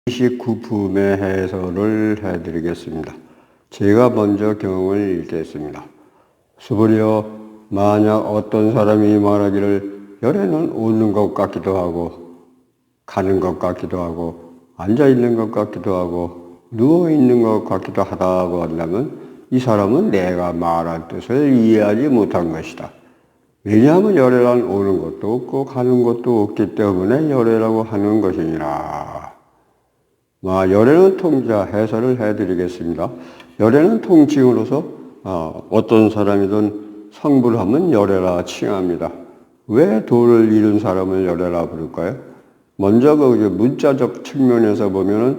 29품의 해설을 해드리겠습니다. 제가 먼저 경을 읽겠습니다. 수부리여, 만약 어떤 사람이 말하기를 열에는 오는 것 같기도 하고 가는 것 같기도 하고 앉아있는 것 같기도 하고 누워있는 것 같기도 하다고 한다면 이 사람은 내가 말한 뜻을 이해하지 못한 것이다. 왜냐하면 열에란 오는 것도 없고 가는 것도 없기 때문에 열에라고 하는 것이니라. 열에는 통자 해설을 해드리겠습니다. 열에는 통칭으로서 어떤 사람이든 성불 하면 열에라 칭합니다. 왜 도를 이룬 사람을 열에라 부를까요? 먼저 그 문자적 측면에서 보면은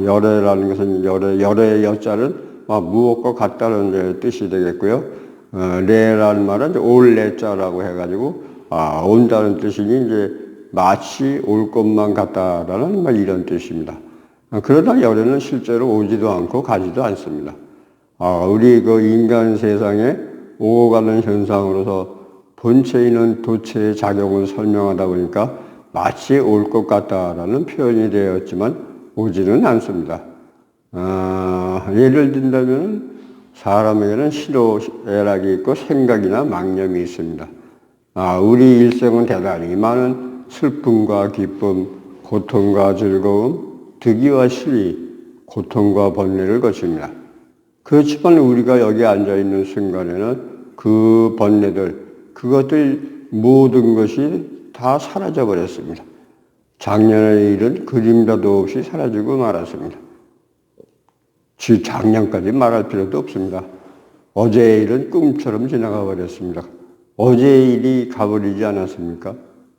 열에라는 것은 열의 여자는 무엇과 같다는 뜻이 되겠고요. 레라는 말은 올레자라고 해가지고 온다는 뜻이니 이제 마치 올 것만 같다라는 이런 뜻입니다. 그러나 열에는 실제로 오지도 않고 가지도 않습니다. 우리 그 인간 세상에 오고 가는 현상으로서 본체 있는 도체의 작용을 설명하다 보니까 마치 올 것 같다라는 표현이 되었지만 오지는 않습니다. 예를 든다면 사람에게는 시도애락이 있고 생각이나 망념이 있습니다. 우리 일생은 대단히 많은 슬픔과 기쁨, 고통과 즐거움, 득의와 실의, 고통과 번뇌를 거칩니다. 그렇지만 우리가 여기 앉아있는 순간에는 그 번뇌들, 그것들 모든 것이 다 사라져 버렸습니다. 작년의 일은 그림자도 없이 사라지고 말았습니다. 작년까지 말할 필요도 없습니다. 어제의 일은 꿈처럼 지나가 버렸습니다. 어제의 일이 가버리지 않았습니까?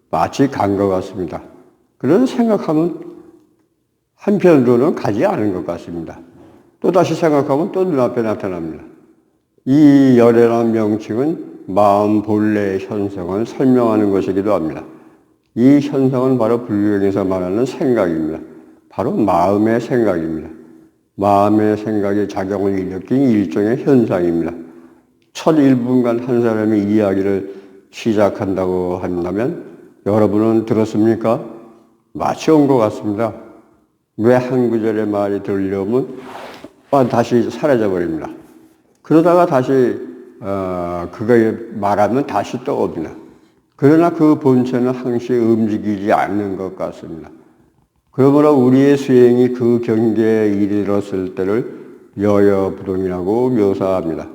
마치 간 것 같습니다. 그런 생각하면 한편으로는 가지 않은 것 같습니다. 또 다시 생각하면 또 눈앞에 나타납니다. 이 열애라는 명칭은 마음 본래의 현상을 설명하는 것이기도 합니다. 이 현상은 바로 불교에서 말하는 생각입니다. 바로 마음의 생각입니다. 마음의 생각이 작용을 일으킨 일종의 현상입니다. 첫 1분간 한 사람이 이야기를 시작한다고 한다면 여러분은 들었습니까? 마치 온 것 같습니다. 왜 한 구절의 말이 들려오면 다시 사라져 버립니다. 그러다가 다시 그거에 말하면 다시 또 옵니다. 그러나 그 본체는 항시 움직이지 않는 것 같습니다. 그러므로 우리의 수행이 그 경계에 이르렀을 때를 여여부동이라고 묘사합니다.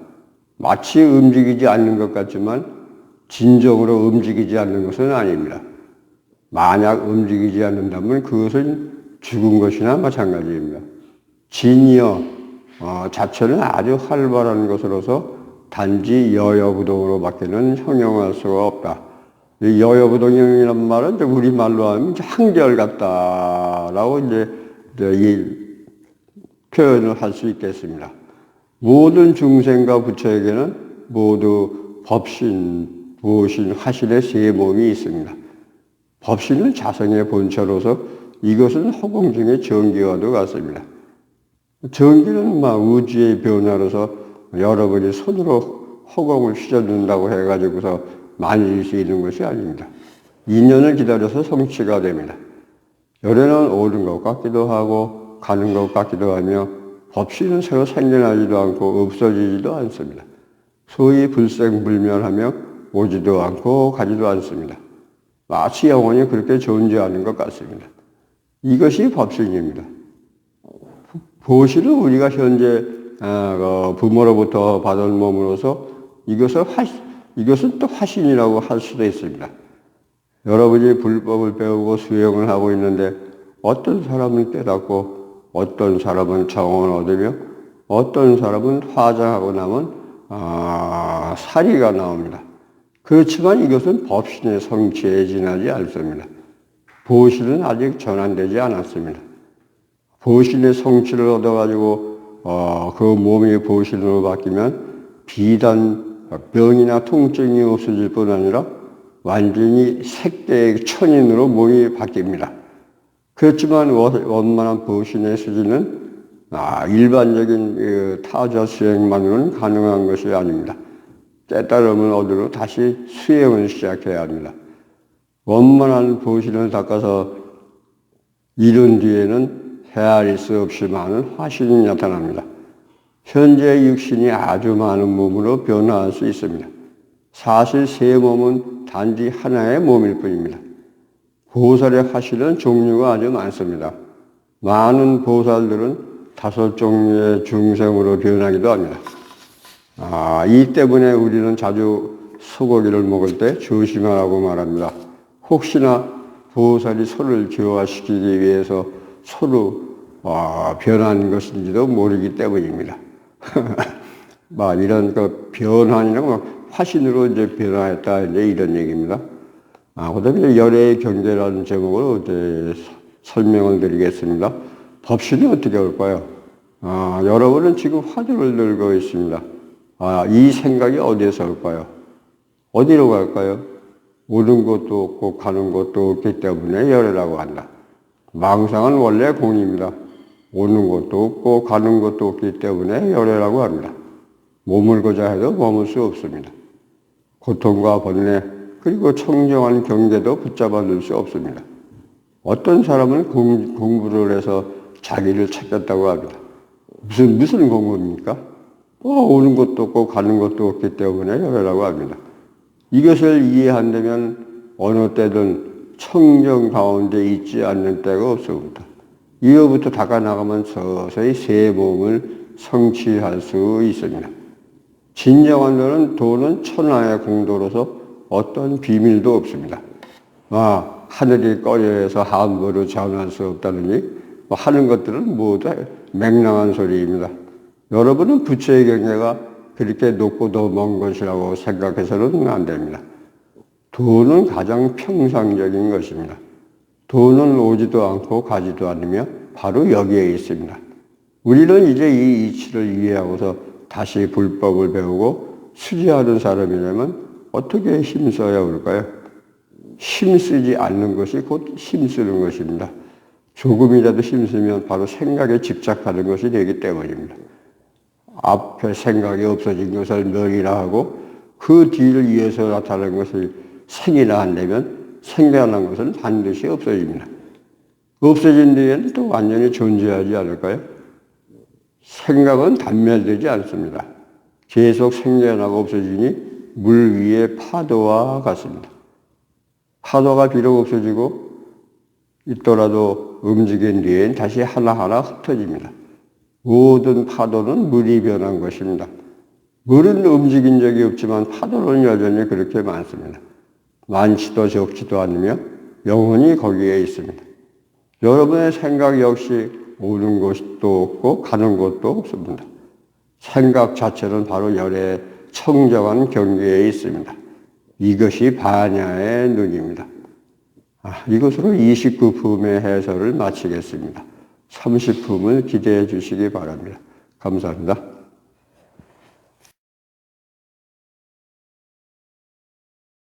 마치 움직이지 않는 것 같지만 진정으로 움직이지 않는 것은 아닙니다. 만약 움직이지 않는다면 그것은 죽은 것이나 마찬가지입니다. 진여 자체는 아주 활발한 것으로서 단지 여여부동으로 밖에는 형용할 수가 없다. 이 여여부동이라는 말은 우리말로 하면 한결같다라고 이 표현을 할 수 있겠습니다. 모든 중생과 부처에게는 모두 법신, 무엇인 화신의 세 몸이 있습니다. 법신은 자성의 본체로서 이것은 허공 중의 전기와도 같습니다. 전기는 우주의 변화로서 여러분이 손으로 허공을 휘저는다고 해가지고서 만질 수 있는 것이 아닙니다. 인연을 기다려서 성취가 됩니다. 열에는 오는 것 같기도 하고 가는 것 같기도 하며 법신은 새로 생겨나지도 않고 없어지지도 않습니다. 소위 불생불멸하며 오지도 않고 가지도 않습니다. 마치 영원히 그렇게 존재하는 것 같습니다. 이것이 법신입니다. 보시는 우리가 현재 부모로부터 받은 몸으로서 이것은 또 화신이라고 할 수도 있습니다. 여러분이 불법을 배우고 수행을 하고 있는데 어떤 사람은 깨닫고 어떤 사람은 정언을 얻으며 어떤 사람은 화장하고 나면 사리가 나옵니다. 그렇지만 이것은 법신의 성취에 지나지 않습니다. 보신은 아직 전환되지 않았습니다. 보신의 성취를 얻어가지고 그 몸이 보신으로 바뀌면 비단 병이나 통증이 없어질 뿐 아니라 완전히 색대의 천인으로 몸이 바뀝니다. 그렇지만 원만한 보신의 수준은 일반적인 타자 수행만으로는 가능한 것이 아닙니다. 깨달음을 얻으러 다시 수행을 시작해야 합니다. 원만한 보신을 닦아서 이른 뒤에는 헤아릴 수 없이 많은 화신이 나타납니다. 현재 육신이 아주 많은 몸으로 변화할 수 있습니다. 사실 세 몸은 단지 하나의 몸일 뿐입니다. 보살의 화신은 종류가 아주 많습니다. 많은 보살들은 5종류의 중생으로 변하기도 합니다. 이 때문에 우리는 자주 소고기를 먹을 때 조심하라고 말합니다. 혹시나 보살이 소를 교화시키기 위해서 소로 변한 것인지도 모르기 때문입니다. 이런 변환이라고 화신으로 이제 변화했다 이제 이런 얘기입니다. 그다음에 열애의 경계라는 제목으로 이제 설명을 드리겠습니다. 법신이 어떻게 올까요? 여러분은 지금 화두를 들고 있습니다. 이 생각이 어디에서 올까요? 어디로 갈까요? 오는 것도 없고 가는 것도 없기 때문에 열애라고 한다. 망상은 원래 공입니다. 오는 것도 없고 가는 것도 없기 때문에 열애라고 합니다. 머물고자 해도 머물 수 없습니다. 고통과 번뇌 그리고 청정한 경계도 붙잡아 둘 수 없습니다. 어떤 사람은 공부를 해서 자기를 찾겠다고 합니다. 무슨 공부입니까? 오는 것도 없고 가는 것도 없기 때문에 열애라고 합니다. 이것을 이해한다면 어느 때든 청정 가운데 있지 않는 때가 없습니다. 이후부터 닦아나가면 서서히 새 몸을 성취할 수 있습니다. 진정한 도는 천하의 공도로서 어떤 비밀도 없습니다. 하늘이 꺼려해서 함부로 전할 수 없다느니 하는 것들은 모두 맹랑한 소리입니다. 여러분은 부처의 경계가 그렇게 높고 더 먼 것이라고 생각해서는 안 됩니다. 도는 가장 평상적인 것입니다. 도는 오지도 않고 가지도 않으며 바로 여기에 있습니다. 우리는 이제 이 이치를 이해하고서 다시 불법을 배우고 수지하는 사람이라면 어떻게 힘써야 올까요? 힘쓰지 않는 것이 곧 힘쓰는 것입니다. 조금이라도 힘쓰면 바로 생각에 집착하는 것이 되기 때문입니다. 앞에 생각이 없어진 것을 멸이라 하고 그 뒤를 이어서 나타나는 것을 생이라 한다면 생겨난 것은 반드시 없어집니다. 없어진 뒤에는 또 완전히 존재하지 않을까요? 생각은 단멸되지 않습니다. 계속 생겨나고 없어지니 물 위의 파도와 같습니다. 파도가 비록 없어지고 있더라도 움직인 뒤엔 다시 하나하나 흩어집니다. 모든 파도는 물이 변한 것입니다. 물은 움직인 적이 없지만 파도는 여전히 그렇게 많습니다. 많지도 적지도 않으며 영원히 거기에 있습니다. 여러분의 생각 역시 오는 것도 없고 가는 것도 없습니다. 생각 자체는 바로 열의 청정한 경계에 있습니다. 이것이 반야의 눈입니다. 이것으로 29품의 해설을 마치겠습니다. 30품을 기대해 주시기 바랍니다. 감사합니다.